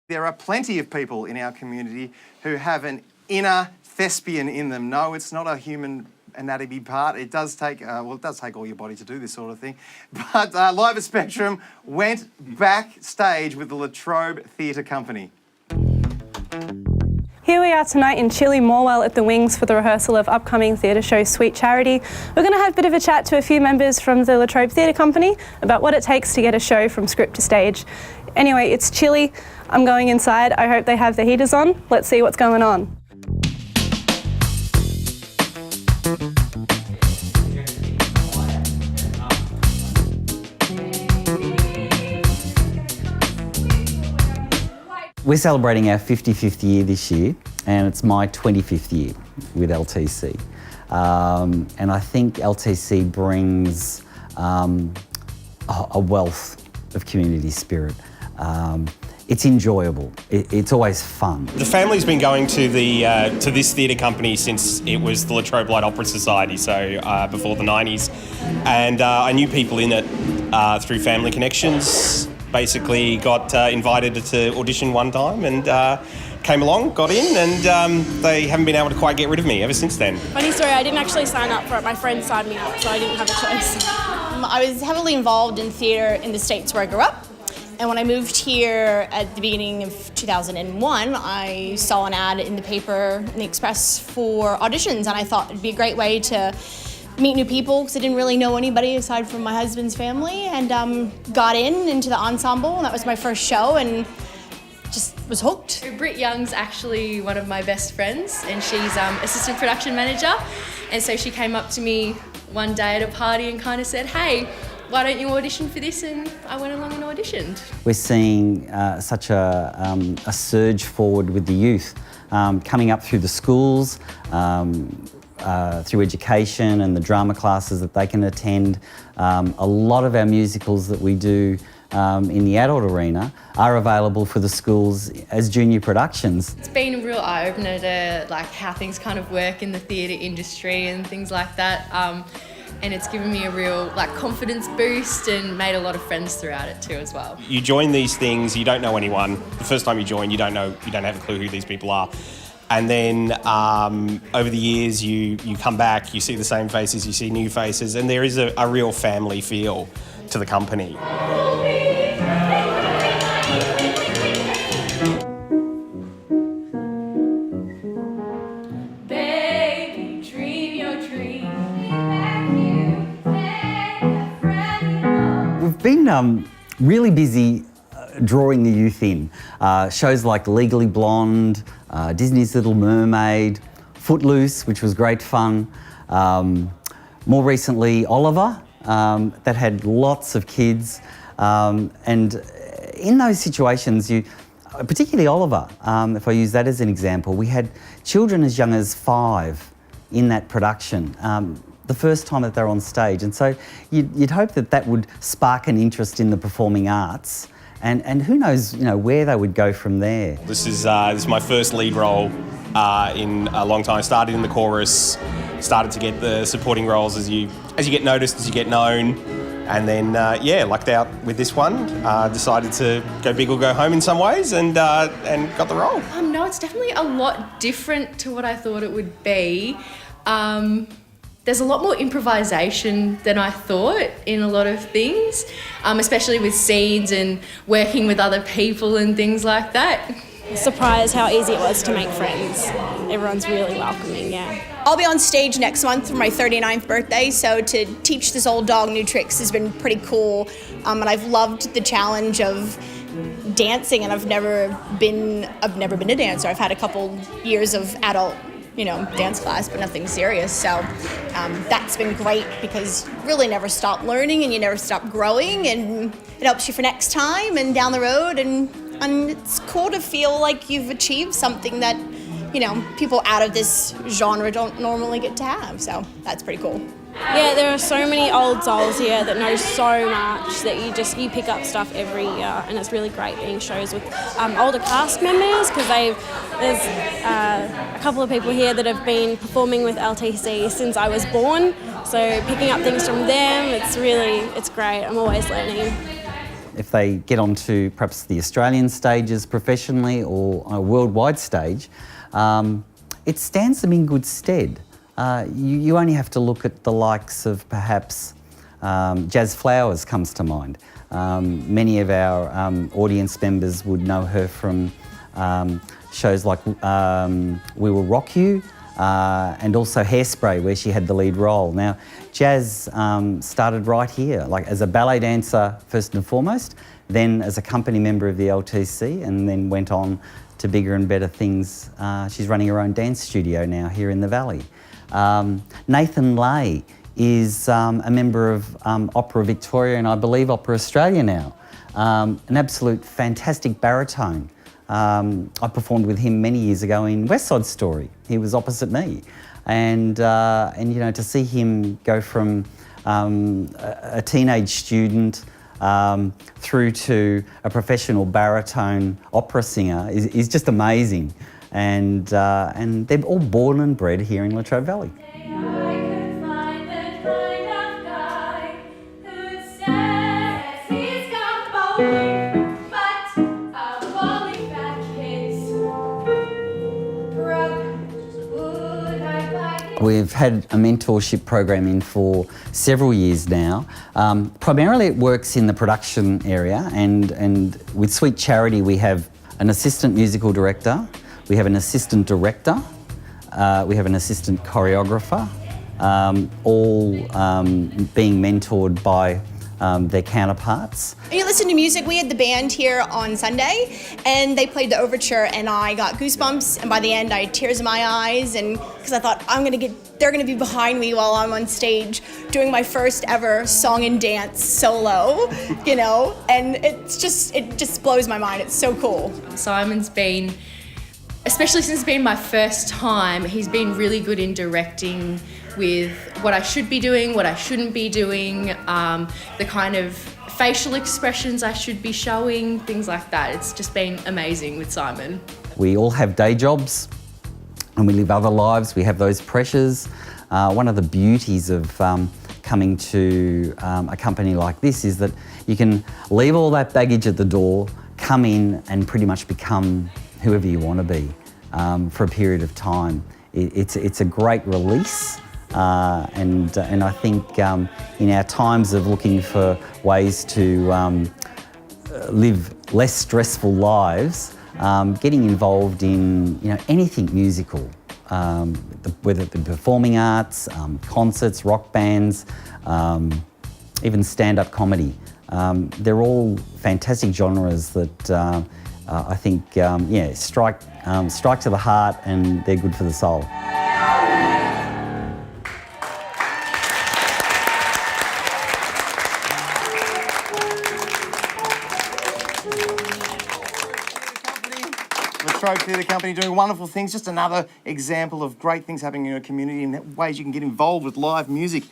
There are plenty of people in our community who have an inner thespian in them. No, it's not a human anatomy part. It does take, it does take all your body to do this sort of thing. But Live at Spectrum went backstage with the Latrobe Theatre Company. Here we are tonight in chilly Morwell at the Wings for the rehearsal of upcoming theatre show Sweet Charity. We're going to have a bit of a chat to a few members from the Latrobe Theatre Company about what it takes to get a show from script to stage. Anyway, it's chilly. I'm going inside. I hope they have the heaters on. Let's see what's going on. We're celebrating our 55th year this year, and it's my 25th year with LTC. And I think LTC brings a wealth of community spirit. It's enjoyable. It's always fun. The family's been going to to this theatre company since it was the Latrobe Light Opera Society, so before the 90s. And I knew people in it through family connections. Basically got invited to audition one time and came along, got in, and they haven't been able to quite get rid of me ever since then. Funny story, I didn't actually sign up for it. My friend signed me up, so I didn't have a choice. I was heavily involved in theatre in the States where I grew up. And when I moved here at the beginning of 2001, I saw an ad in the paper, in the Express, for auditions, and I thought it'd be a great way to meet new people because I didn't really know anybody aside from my husband's family, and got into the ensemble, and that was my first show, and just was hooked. Britt Young's actually one of my best friends, and she's assistant production manager, and so she came up to me one day at a party and kind of said, hey, why don't you audition for this? And I went along and auditioned. We're seeing such a surge forward with the youth coming up through the schools, through education and the drama classes that they can attend. A lot of our musicals that we do in the adult arena are available for the schools as junior productions. It's been a real eye-opener to how things kind of work in the theatre industry and things like that. And it's given me a real confidence boost and made a lot of friends throughout it too as well. You join these things, you don't know anyone. The first time you join, you don't have a clue who these people are. And then over the years, you come back, you see the same faces, you see new faces, and there is a real family feel to the company. We've been really busy drawing the youth in. Shows like Legally Blonde, Disney's Little Mermaid, Footloose, which was great fun. More recently, Oliver, that had lots of kids. And in those situations, particularly Oliver, if I use that as an example, we had children as young as 5 in that production. The first time that they're on stage. And so you'd hope that would spark an interest in the performing arts, and who knows, where they would go from there. This is my first lead role in a long time. Started in the chorus, started to get the supporting roles as you get noticed, as you get known, and then lucked out with this one. Decided to go big or go home in some ways, and got the role. No, it's definitely a lot different to what I thought it would be. There's a lot more improvisation than I thought in a lot of things, especially with scenes and working with other people and things like that. Surprised how easy it was to make friends. Everyone's really welcoming, yeah. I'll be on stage next month for my 39th birthday, so to teach this old dog new tricks has been pretty cool. And I've loved the challenge of dancing, and I've never been a dancer. I've had a couple years of adult dance class, but nothing serious. So that's been great because you really never stop learning and you never stop growing, and it helps you for next time and down the road. And it's cool to feel like you've achieved something that, people out of this genre don't normally get to have. So that's pretty cool. Yeah, there are so many old souls here that know so much that you pick up stuff every year, and it's really great being shows with older cast members because there's a couple of people here that have been performing with LTC since I was born, so picking up things from them, it's great. I'm always learning. if they get onto perhaps the Australian stages professionally or a worldwide stage, it stands them in good stead. You only have to look at the likes of perhaps Jazz Flowers comes to mind. Many of our audience members would know her from shows like We Will Rock You, and also Hairspray, where she had the lead role. Now, Jazz started right here, like as a ballet dancer first and foremost, then as a company member of the LTC, and then went on to bigger and better things. She's running her own dance studio now here in the Valley. Nathan Lay is a member of Opera Victoria and I believe Opera Australia now. An absolute fantastic baritone. I performed with him many years ago in West Side Story. He was opposite me, and you know, to see him go from a teenage student through to a professional baritone opera singer is just amazing. And they're all born and bred here in Latrobe Valley. We've had a mentorship program in for several years now. Primarily it works in the production area, and with Sweet Charity we have an assistant musical director, we have an assistant director, we have an assistant choreographer, all being mentored by their counterparts. You listen to music. We had the band here on Sunday, and they played the overture, and I got goosebumps. And by the end, I had tears in my eyes, and because I thought they're gonna be behind me while I'm on stage doing my first ever song and dance solo, you know. And it just blows my mind. It's so cool. Simon's been, especially since it's been my first time, he's been really good in directing with what I should be doing, what I shouldn't be doing, the kind of facial expressions I should be showing, things like that. It's just been amazing with Simon. We all have day jobs and we live other lives. We have those pressures. One of the beauties of coming to a company like this is that you can leave all that baggage at the door, come in and pretty much become whoever you want to be for a period of time. It's a great release. And I think in our times of looking for ways to live less stressful lives, getting involved in anything musical, whether it be performing arts, concerts, rock bands, even stand-up comedy, they're all fantastic genres that I think strike to the heart, and they're good for the soul. Latrobe Theatre Company doing wonderful things. Just another example of great things happening in your community and ways you can get involved with live music.